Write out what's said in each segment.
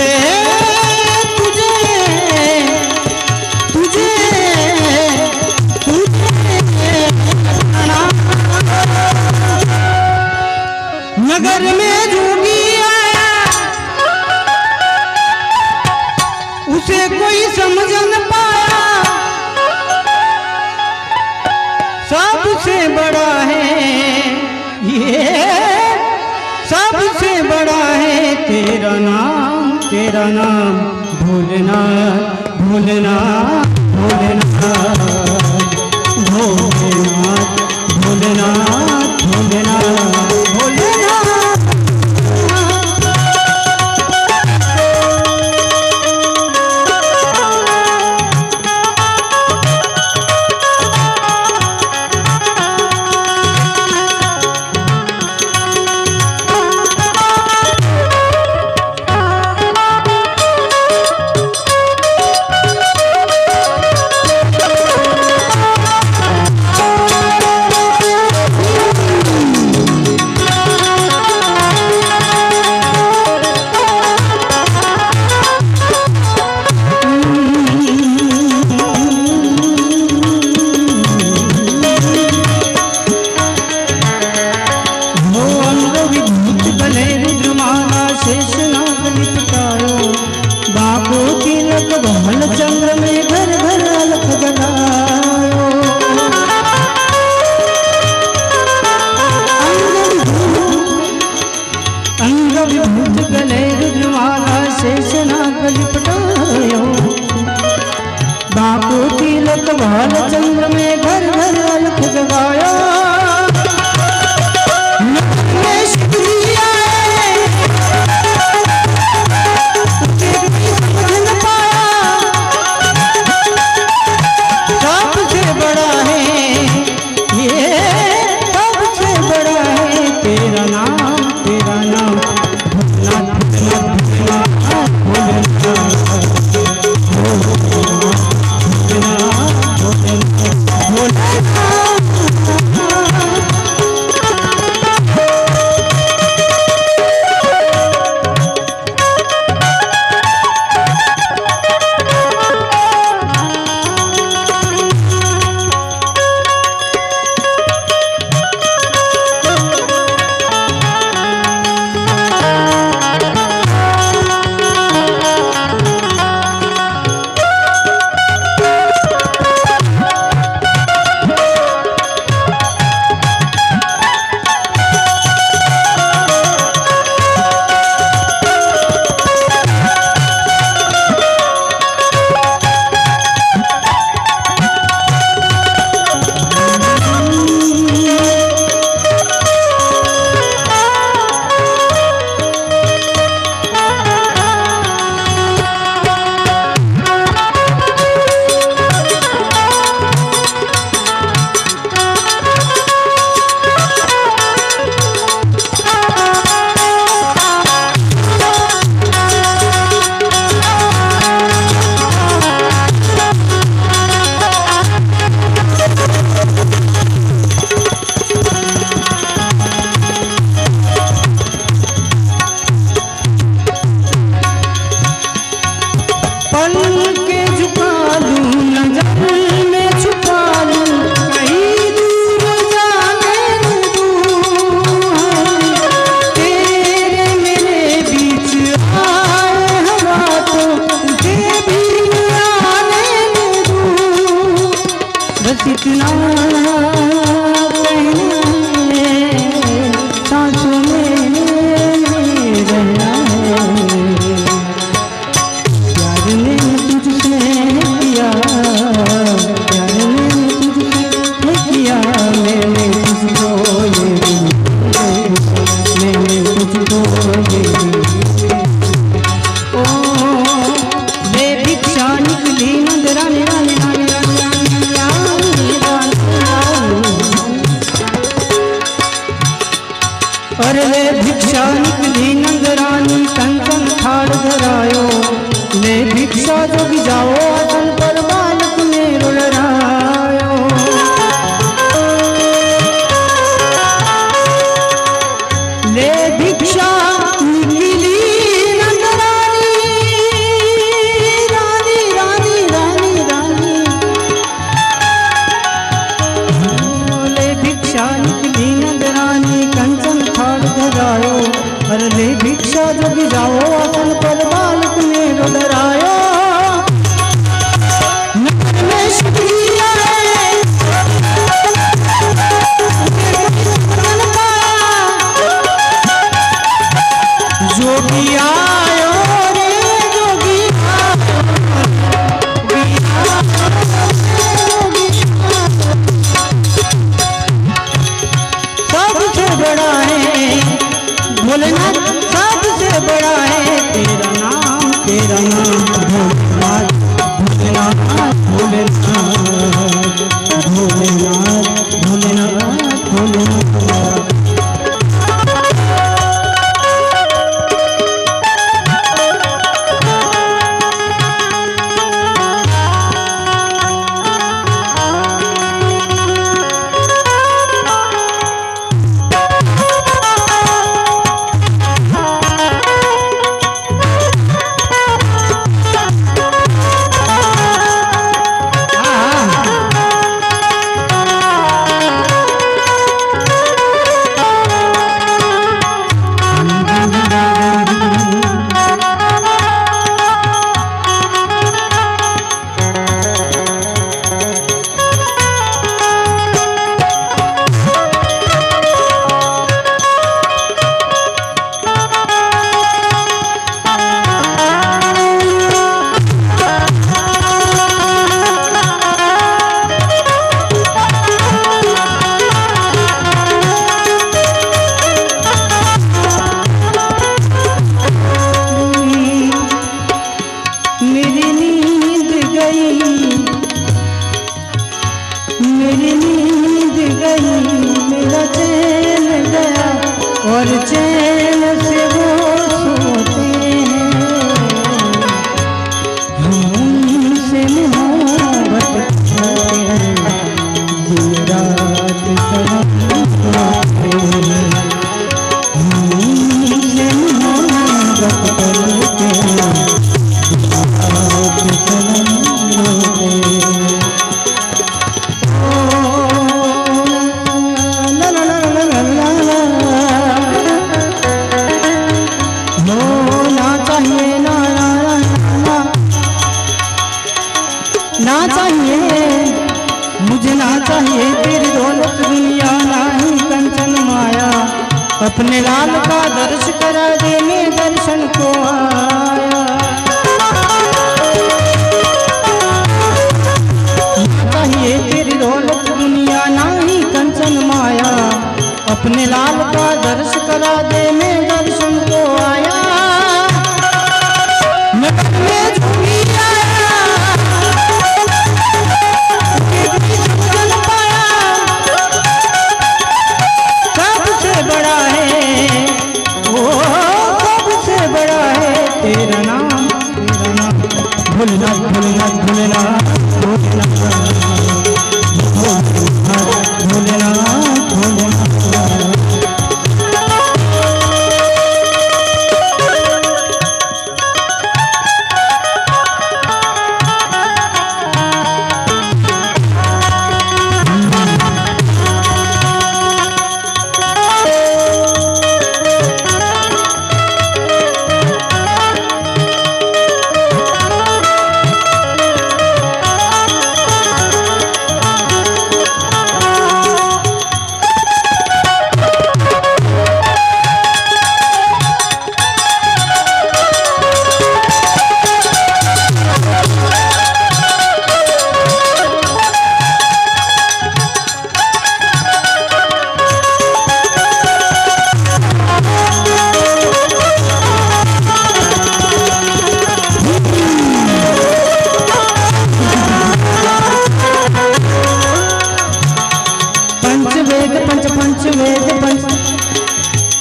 करते तुझे तुझे तुझे नगर में जोगी आया उसे कोई समझ न पाया सबसे बड़ा है ये सबसे बड़ा है तेरा नाम भोलेनाथ भोलेनाथ भोलेनाथ भोलेनाथ भोलेनाथ भोलेनाथ भोलेनाथ चाहिए तेरी दौलत दुनिया नहीं कंचन माया, अपने लाल का दर्श करा दे मैं दर्शन को आया। चाहिए तेरी दौलत दुनिया नहीं कंचन माया, अपने लाल का दर्श करा दे मैं दर्शन को आया। नगर में झूमी आया, जन पाया, सबसे बड़ा है वो, सबसे बड़ा है तेरा नाम, तेरा नाम। भोलेनाथ भोलेनाथ भोलेनाथ भोलेनाथ भोलेनाथ भोलेनाथ।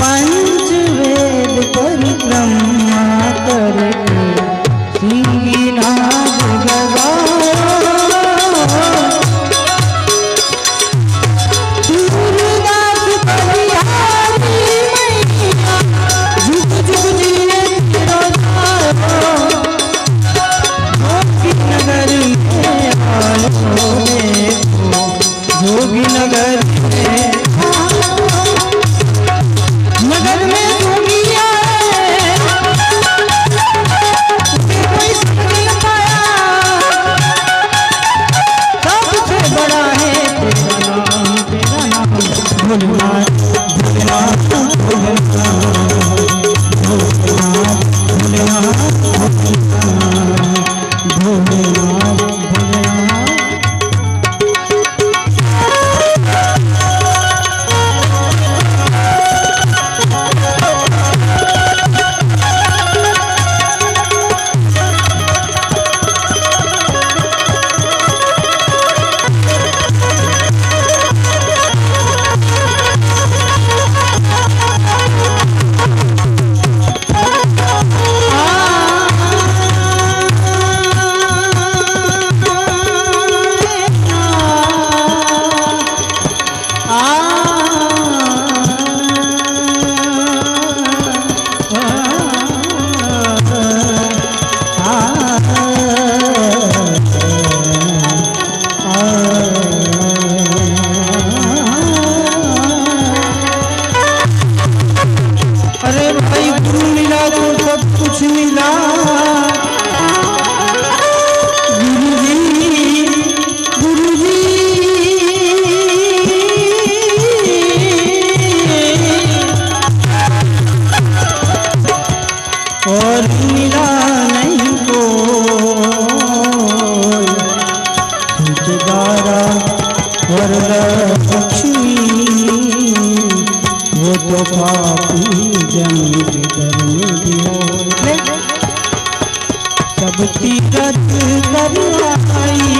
पंचवेद परिक्रमा करके सिंगीनाद सूरदास बलिहारी मैया, जुग जुग जिए तेरो धारो, जोगी नगर में आयो देखो, जोगी नगर में, नगर में जोगी आए, कोई समझ न पाया, सबसे बड़ा है तेरा नाम, तेरा नाम। भोलेनाथ भोलेनाथ भोलेनाथ भोलेनाथ भोलेनाथ भोलेनाथ भोलेनाथ। अरे भाई गुरु मिला तो सब कुछ मिला, गुरु जी और मिला नहीं को दारा वरलक्ष्मी, वो तो पापी जन्म सब तीरथ करवाई,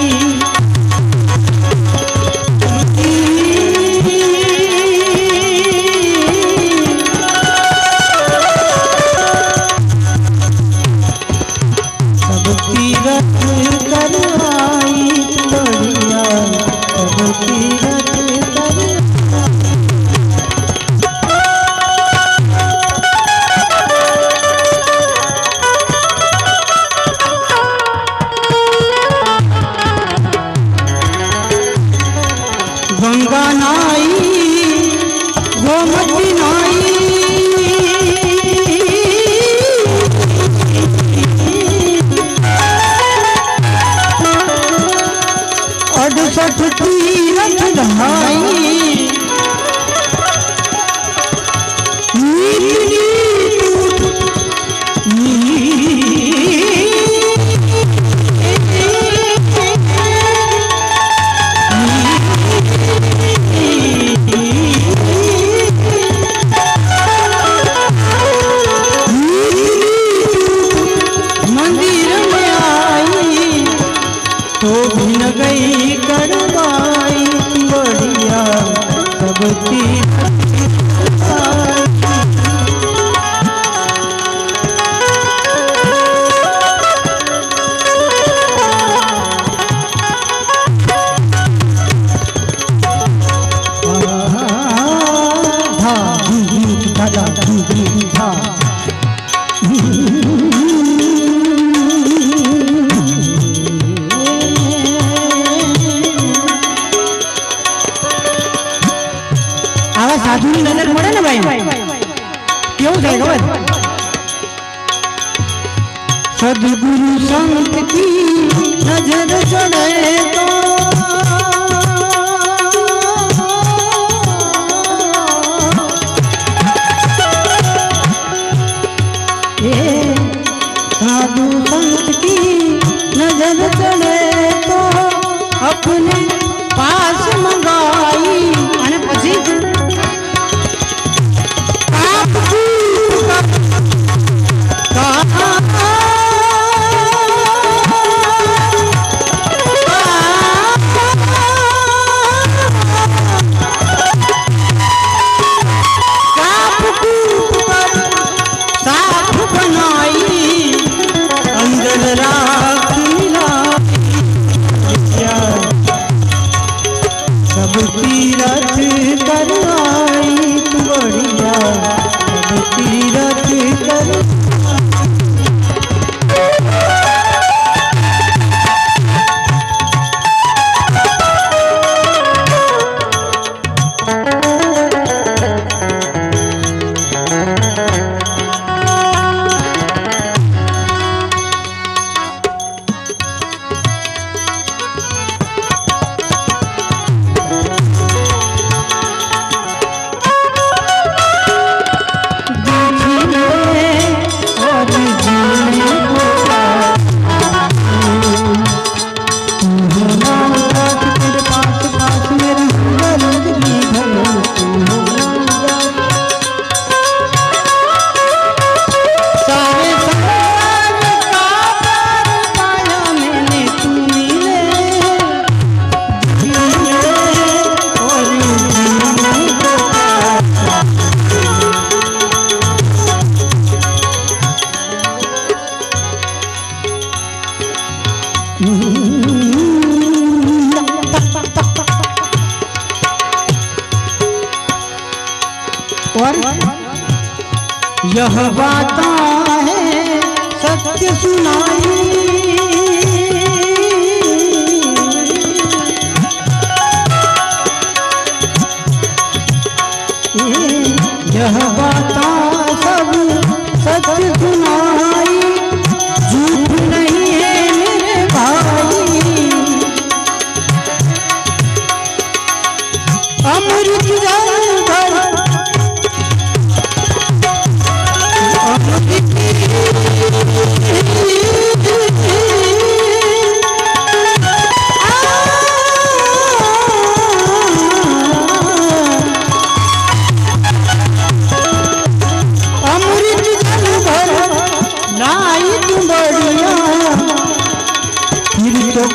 सब तीरथ करवाई बढ़िया, सब तीरथ करवाई। सदगुरु संत की नजर चढ़े तो ये साधु संत की नजर चढ़े तो अपने पास मंगाई અને પછી यह बातें है सत्य सुनाई यह बातें सब सत्य सुनाई झूठ नहीं है मेरे भाई अमृत जल भर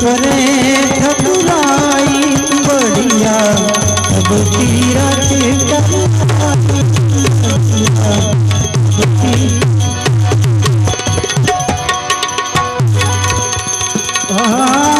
करे ठकुराई बढ़िया सब तीरथ करवाई